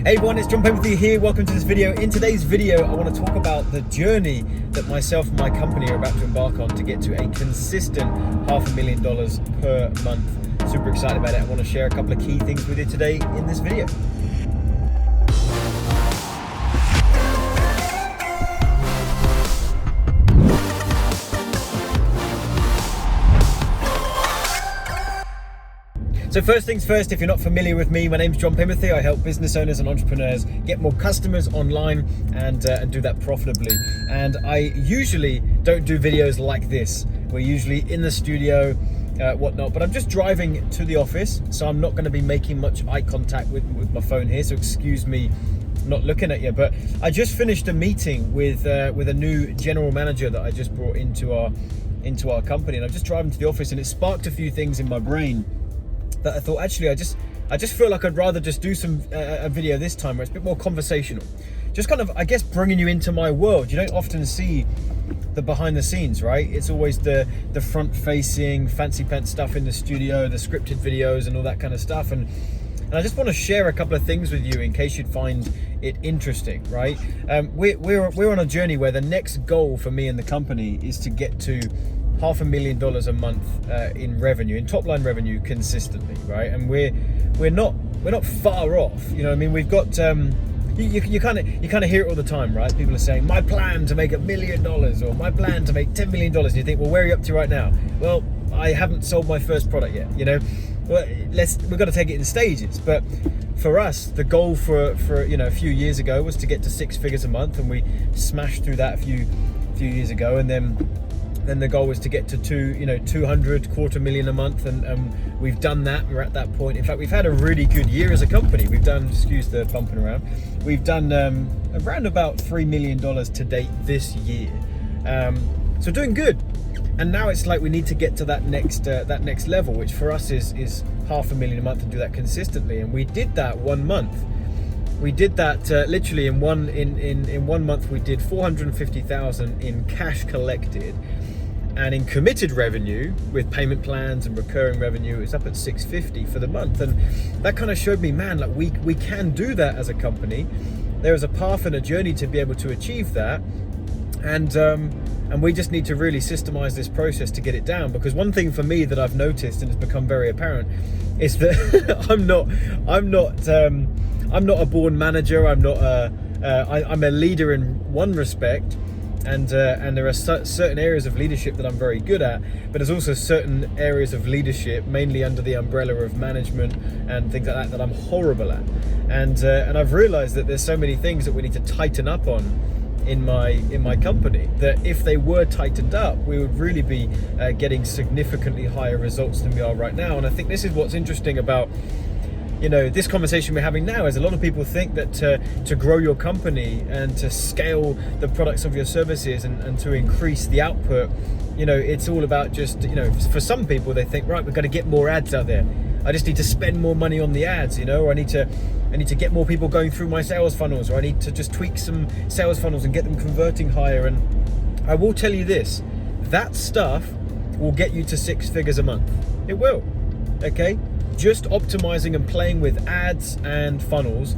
Hey everyone, it's Penberthy here. Welcome to this video. In today's video, I want to talk about the journey that myself and my company are about to embark on to get to a consistent $500,000 per month. Super excited about it. I want to share a couple of key things with you today in this video. So first things first, if you're not familiar with me, my name's Penberthy. I help business owners and entrepreneurs get more customers online and do that profitably. And I usually don't do videos like this. We're usually in the studio, whatnot, but I'm just driving to the office, so I'm not going to be making much eye contact with my phone here, so excuse me not looking at you. But I just finished a meeting with a new general manager that I just brought into our company, and I'm just driving to the office, and it sparked a few things in my brain that I thought, actually, I just feel like I'd rather just do a video this time where it's a bit more conversational. Just kind of, I guess, bringing you into my world. You don't often see the behind the scenes, right? It's always the front facing, fancy pants stuff in the studio, the scripted videos and all that kind of stuff. And I just want to share a couple of things with you in case you'd find it interesting, right? We're on a journey where the next goal for me and the company is to get to $500,000 a month in revenue, in top line revenue consistently, right? And we're not far off. You know what I mean? We've got you kind of hear it all the time, right? People are saying, my plan to make $1 million, or my plan to make $10 million. And you think, well, where are you up to right now? Well, I haven't sold my first product yet, you know. Well, we've got to take it in stages. But for us, the goal for a few years ago was to get to 6 figures a month, and we smashed through that a few years ago. And then the goal was to get to 200, $250,000 a month, and we've done that. We're at that point. In fact, we've had a really good year as a company. We've done, excuse the bumping around, we've done around about $3 million to date this year. So doing good. And now it's like we need to get to that next level, which for us is $500,000 a month, and do that consistently. And we did that 1 month. We did that literally in one month. We did $450,000 in cash collected. And in committed revenue with payment plans and recurring revenue, it's up at $650 for the month. And that kind of showed me, man, like we can do that as a company. There is a path and a journey to be able to achieve that. And we just need to really systemize this process to get it down. Because one thing for me that I've noticed, and it's become very apparent, is that I'm not a born manager. I'm a leader in one respect. And there are certain areas of leadership that I'm very good at, but there's also certain areas of leadership, mainly under the umbrella of management and things like that I'm horrible at. And I've realized that there's so many things that we need to tighten up on in my company, that if they were tightened up, we would really be getting significantly higher results than we are right now. And I think this is what's interesting about this conversation we're having now. Is a lot of people think that to grow your company and to scale the products of your services and to increase the output, it's all about just, for some people they think, right, we've got to get more ads out there. I just need to spend more money on the ads, or I need to get more people going through my sales funnels, or I need to just tweak some sales funnels and get them converting higher. And I will tell you this, that stuff will get you to 6 figures a month. It will, okay? Just optimizing and playing with ads and funnels,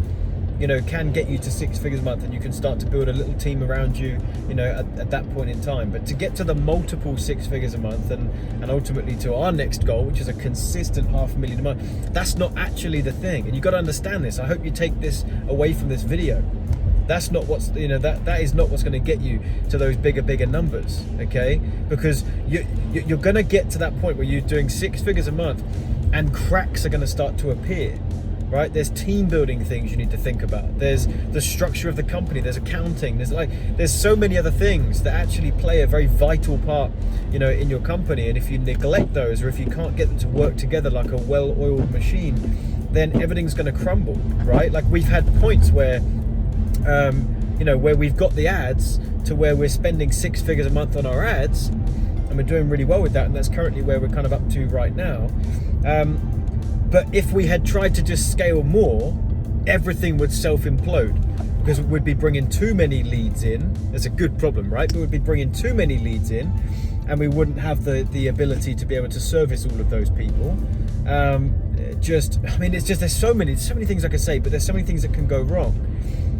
can get you to 6 figures a month, and you can start to build a little team around you, at that point in time. But to get to the multiple 6 figures a month and ultimately to our next goal, which is a consistent $500,000 a month, that's not actually the thing. And you've got to understand this. I hope you take this away from this video. That's not what's, that is not what's going to get you to those bigger numbers, okay? Because you're going to get to that point where you're doing 6 figures a month, and cracks are going to start to appear, right? There's team building things you need to think about. There's the structure of the company. There's accounting. There's so many other things that actually play a very vital part, in your company. And if you neglect those, or if you can't get them to work together like a well-oiled machine, then everything's going to crumble, right? Like we've had points where, where we've got the ads to where we're spending 6 figures a month on our ads, and we're doing really well with that, and that's currently where we're kind of up to right now. But if we had tried to just scale more, everything would self-implode, because we'd be bringing too many leads in. There's a good problem, right? But we'd be bringing too many leads in, and we wouldn't have the ability to be able to service all of those people. There's so many things I could say, but there's so many things that can go wrong.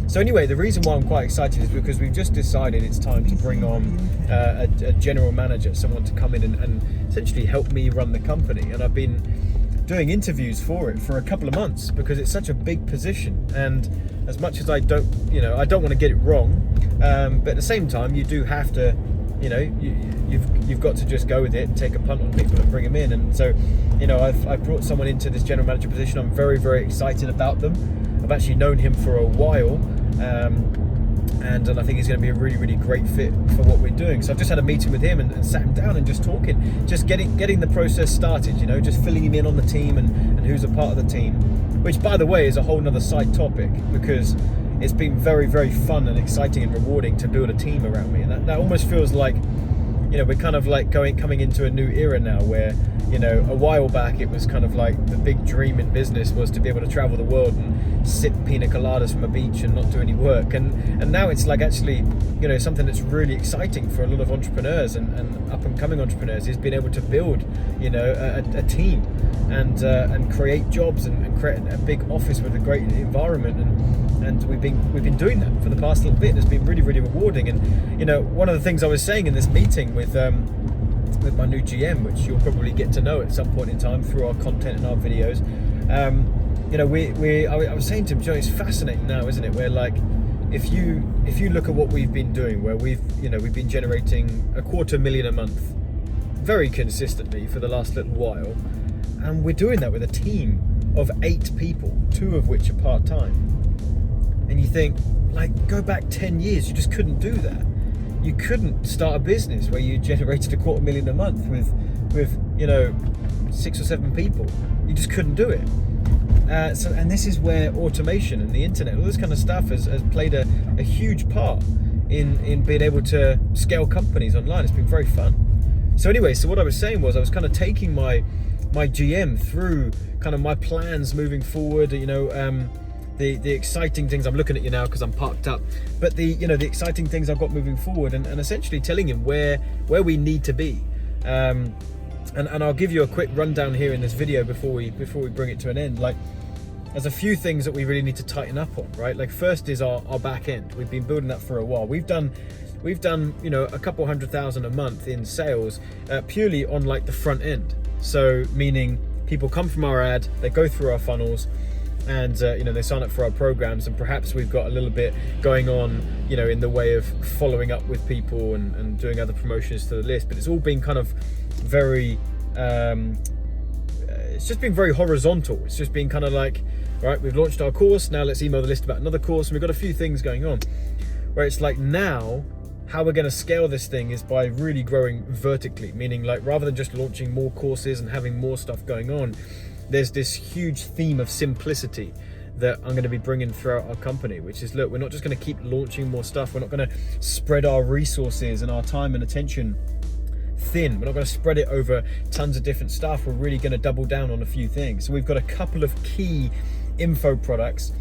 So anyway, the reason why I'm quite excited is because we've just decided it's time to bring on a general manager, someone to come in and essentially help me run the company. And I've been doing interviews for it for a couple of months because it's such a big position. And as much as I don't want to get it wrong, but at the same time, you do have to, you've got to just go with it and take a punt on people and bring them in. And so, I've brought someone into this general manager position. I'm very, very excited about them. I've actually known him for a while, and I think he's going to be a really, really great fit for what we're doing. So I've just had a meeting with him and sat him down and just talking, just getting the process started, just filling him in on the team and who's a part of the team, which, by the way, is a whole nother side topic, because it's been very, very fun and exciting and rewarding to build a team around me. And that almost feels like, we're kind of like coming into a new era now where, a while back it was kind of like the big dream in business was to be able to travel the world and sip pina coladas from a beach and not do any work. And now it's like actually, something that's really exciting for a lot of entrepreneurs and up and coming entrepreneurs is being able to build, a team and create jobs and create a big office with a great environment. And we've been doing that for the past little bit. It's been really, really rewarding. And one of the things I was saying in this meeting with my new GM, which you'll probably get to know at some point in time through our content and our videos, I was saying to him, it's fascinating now, isn't it? Where like, if you look at what we've been doing, where we've been generating $250,000 a month very consistently for the last little while, and we're doing that with a team of 8 people, 2 of which are part-time. And you think, like, go back 10 years, you just couldn't do that. You couldn't start a business where you generated $250,000 a month with 6 or 7 people. You just couldn't do it. And this is where automation and the internet, all this kind of stuff has played a huge part in being able to scale companies online. It's been very fun. So anyway, what I was saying was I was kind of taking my GM through kind of my plans moving forward, the exciting things. I'm looking at you now because I'm parked up, but the exciting things I've got moving forward, and essentially telling him where we need to be. And I'll give you a quick rundown here in this video before we bring it to an end. Like, there's a few things that we really need to tighten up on, right? Like, first is our back end. We've been building that for a while. We've done a couple $100,000 a month in sales purely on like the front end. So meaning people come from our ad, they go through our funnels, and they sign up for our programs, and perhaps we've got a little bit going on in the way of following up with people and doing other promotions to the list. But it's all been kind of very it's just been very horizontal. It's just been kind of like, right, we've launched our course, now let's email the list about another course, and we've got a few things going on. Where it's like, now how we're going to scale this thing is by really growing vertically, meaning like rather than just launching more courses and having more stuff going on, there's this huge theme of simplicity that I'm going to be bringing throughout our company, which is, look, we're not just going to keep launching more stuff. We're not going to spread our resources and our time and attention thin. We're not going to spread it over tons of different stuff. We're really going to double down on a few things. So we've got a couple of key info products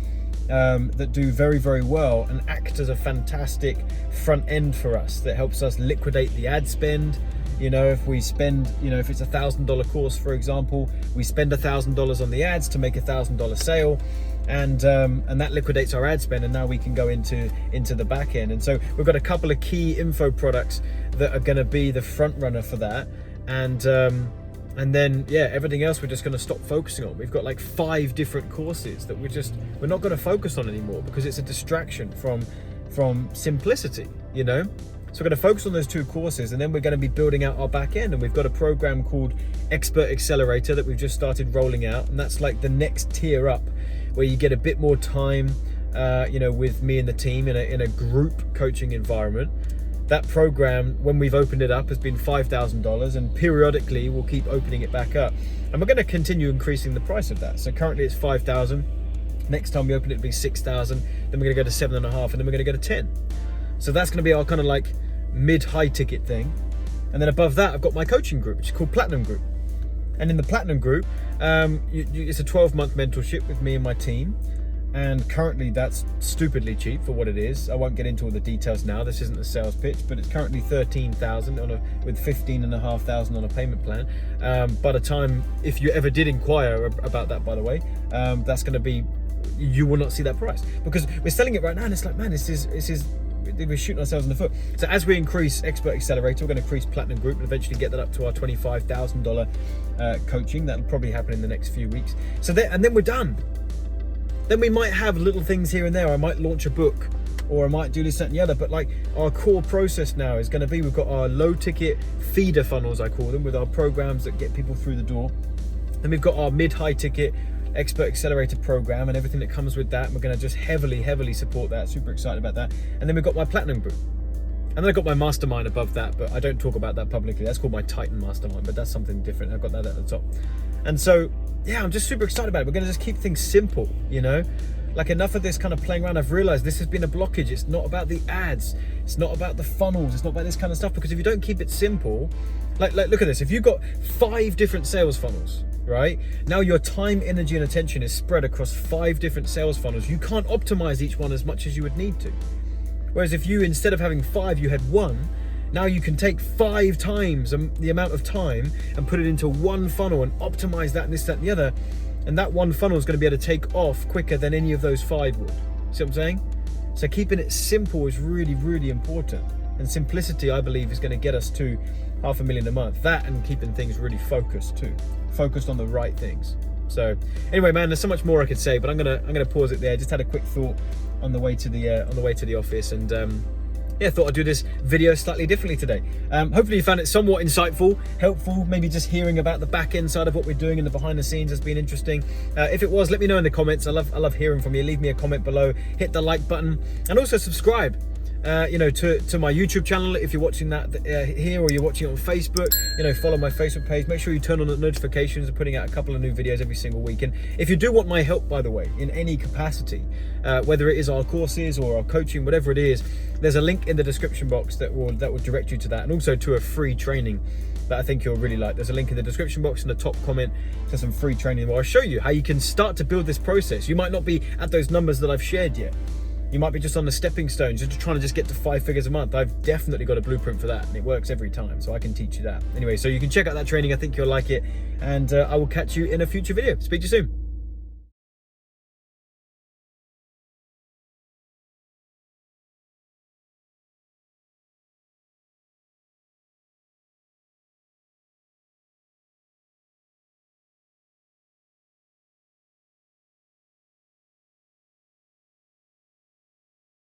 that do very, very well and act as a fantastic front end for us that helps us liquidate the ad spend. If we spend, if it's $1,000 course, for example, we spend $1,000 on the ads to make $1,000 sale, and that liquidates our ad spend, and now we can go into the back end. And so we've got a couple of key info products that are going to be the front runner for that, and then everything else we're just going to stop focusing on. We've got like 5 different courses that we're not going to focus on anymore because it's a distraction from simplicity, So we're going to focus on those 2 courses, and then we're going to be building out our back end. And we've got a program called Expert Accelerator that we've just started rolling out, and that's like the next tier up, where you get a bit more time, with me and the team in a group coaching environment. That program, when we've opened it up, has been $5,000, and periodically we'll keep opening it back up. And we're going to continue increasing the price of that. So currently it's $5,000. Next time we open it, it'll be $6,000. Then we're going to go to $7,500, and then we're going to go to $10,000. So that's going to be our kind of like mid-high ticket thing. And then above that, I've got my coaching group, which is called Platinum Group. And in the Platinum Group, it's a 12-month mentorship with me and my team. And currently that's stupidly cheap for what it is. I won't get into all the details now. This isn't a sales pitch, but it's currently $13,000 with $15,500 on a payment plan. By the time, if you ever did inquire about that, by the way, that's going to be, you will not see that price, because we're selling it right now, and it's like, man, this is we're shooting ourselves in the foot. So as we increase Expert Accelerator, we're going to increase Platinum Group and eventually get that up to our $25,000 coaching. That'll probably happen in the next few weeks. And then we're done. Then we might have little things here and there. I might launch a book, or I might do this, that, and the other. But like, our core process now is going to be, we've got our low ticket feeder funnels, I call them, with our programs that get people through the door. Then we've got our mid-high ticket Expert Accelerator program and everything that comes with that. We're going to just heavily support that. Super excited about that. And then we've got my Platinum Group. And then I've got my mastermind above that, but I don't talk about that publicly. That's called my Titan Mastermind, but that's something different. I've got that at the top. And so, yeah, I'm just super excited about it. We're going to just keep things simple, you know? Like, enough of this kind of playing around. I've realized this has been a blockage. It's not about the ads. It's not about the funnels. It's not about this kind of stuff, because if you don't keep it simple, like look at this. If you've got 5 different sales funnels, right? Now your time, energy, and attention is spread across 5 different sales funnels. You can't optimize each one as much as you would need to. Whereas if you, instead of having 5, you had 1, now you can take 5 times the amount of time and put it into one funnel and optimize that and this, that, and the other. And that one funnel is going to be able to take off quicker than any of those 5 would. See what I'm saying? So keeping it simple is really important. And simplicity, I believe, is going to get us to $500,000 a month. That, and keeping things really focused too. Focused on the right things. So anyway, man, there's so much more I could say, but I'm gonna pause it there. Just had a quick thought on the way to the office, and yeah, thought I'd do this video slightly differently today. Hopefully you found it somewhat insightful, helpful. Maybe just hearing about the back end side of what we're doing and the behind the scenes has been interesting. If it was, let me know in the comments. I love hearing from you. Leave me a comment below. Hit the like button, and also subscribe. You know, to my YouTube channel if you're watching that here, or you're watching it on Facebook. You know, follow my Facebook page. Make sure you turn on the notifications. I'm putting out a couple of new videos every single week. And if you do want my help, by the way, in any capacity, whether it is our courses or our coaching, whatever it is, there's a link in the description box that will direct you to that, and also to a free training that I think you'll really like. There's a link in the description box in the top comment to some free training where I'll show you how you can start to build this process. You might not be at those numbers that I've shared yet. You might be just on the stepping stones, just trying to just get to 5 figures a month. I've definitely got a blueprint for that, and it works every time, so I can teach you that. Anyway, so you can check out that training. I think you'll like it, and I will catch you in a future video. Speak to you soon.